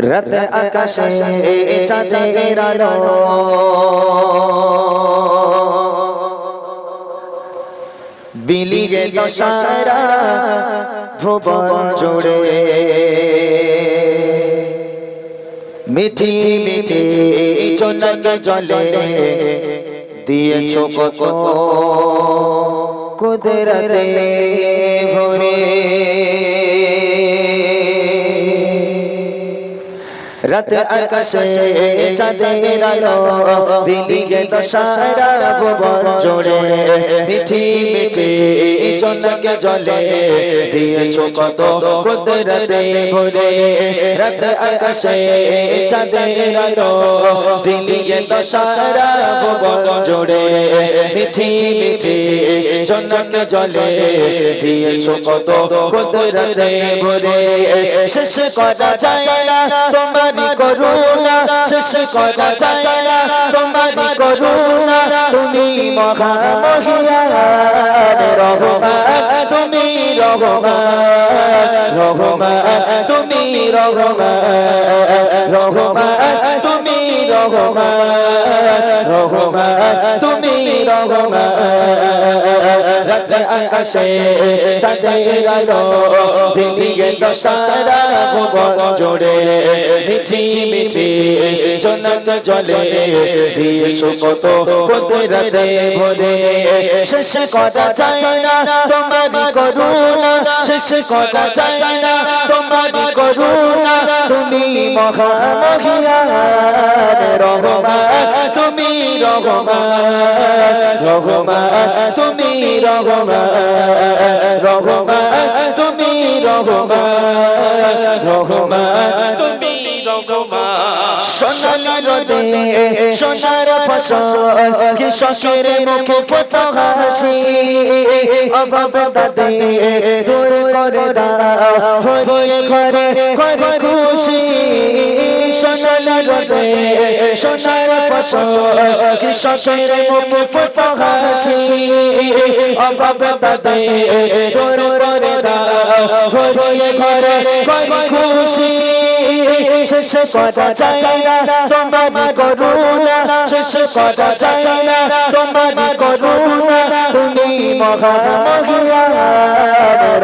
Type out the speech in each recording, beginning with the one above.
রাত আকাশে চাঁদের আলো বিলিয়ে দশারা ভুবন জুড়ে মিঠি মিঠি চোনক জলে দিয়েছো কত কুদরতে ভরে রাত আকাশে চাঁদের আলো বিলিয়ে দশারা ভুবন জুড়ে মিঠি মিঠি চোনক জলে দিয়েছো কত কুদরতে ভরে রাত আকাশে চাঁদের আলো বিলিয়ে দশারা ভুবন জুড়ে মিঠি মিঠি চোনক জলে দিয়েছো কত কুদরতে ভরে শেষ করা যায় না তোমার করুণা শেষ করা যায় না তোমারি করুণা তুমি মহামহিয়ান রহমান তুমি রহমান রহমান তুমি রহমান রহমান তুমি রহমান রহমান তুমি রহমান রাত আকাশে চাঁদের আলো বিলিয়ে দশারা ভুবন জুড়ে মিঠি মিঠি চোনক জলে দিয়েছো কত কুদরতে ভরে শেষ করা যায় না তোমারি করুণা শেষ করা যায় না তোমারি করুণা তুমি মহামহিয়ান রহমান তুমি রহমান রহমান তুমি রহমান রহমান তুমি রহমান রহমান তুমি রহমান সোনালি রোদে সোনার ফসল কৃষকের মুখে ফোটা হাসি অভাব তাদের দূর করে দাও ভরিয়ে ঘরে করে খুশি সোনালি রোদে সোনার ফসল কৃষকের মুখে ফোটা হাসি অভাব তাদের দূর করে দাও ভরিয়ে ঘরে করে খুশি শেষ করা যায় না তোমারি করুণা শেষ করা যায় না তোমারি করুণা তুমি মহামহিয়ান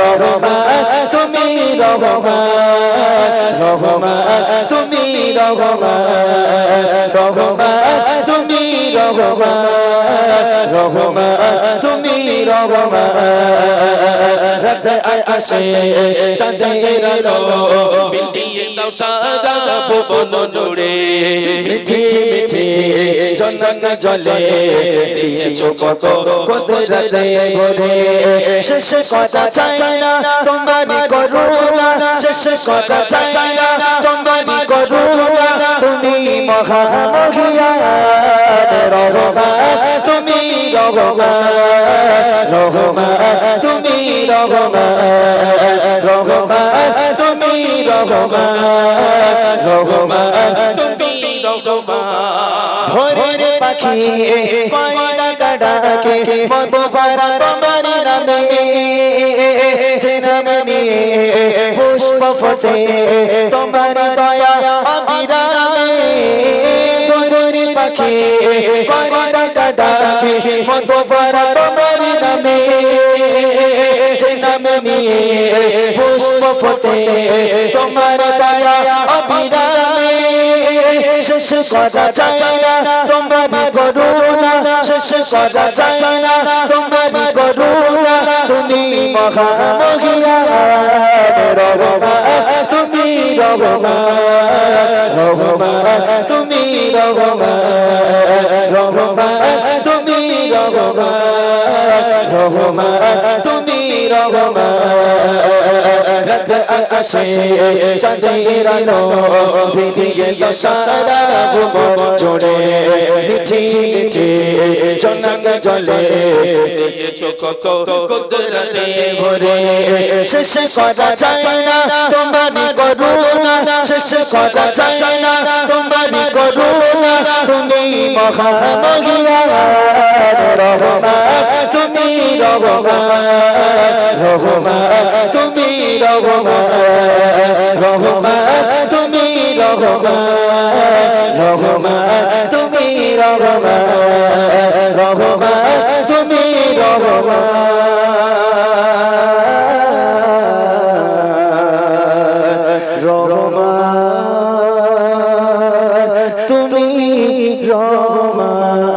রহমান তুমি রহমান রহমান তুমি রহমান রহমান তুমি রহমান রহমান তুমি রহমান রাত আকাশে চাঁদের আলো বিলিয়ে দশারা ভুবন জুড়ে মিঠি মিঠি চোনক জলে দিয়েছো কত কুদরতে ভরে শেষ করা যায় না তোমারি করুণা শেষ করা যায় না তোমারি করুণা তুমি মহামহিয়ান রহমান তুমি রহমান রহমান তুমি রহমান রহমান তুমি রহমান রহমান তুমি রহমান ভোরের পাখি কয়রা কাডাকে মধুভরা তোমার নামে যে নামে নিয়ে পুষ্প ফোটে তোমার দয়া অবিরামে ভোরের পাখি কয়রা কাডাকে মধুভরা তোমার নামে যে নামে নিয়ে পুষ্প ফোটে তোমার দয়া অবিরামে শেষ করা যায় না তোমারি করুণা শেষ করা যায় না তোমারি করুণা তুমি মহামহিয়ান রহমান তুমি রহমান রহমান তুমি রহমান রহমান তুমি রহমান রহমান তুমি রহমান রাত আকাশে চাঁদের আলো বিলিয়ে দশারা ভুবন জুড়ে মিঠি মিঠি চোনক জলে দিয়েছো কত কুদরতে ভরে শেষ করা যায় না তোমারি করুণা শেষ করা যায় না তোমারি করুণা তুমি মহামহিয়ান রহমান তুমি রহমান রহমান তুমি রহমান রহমান তুমি রহমান রহমান তুমি রহমান রহমান তুমি রহমান রহমান তুমি রহমান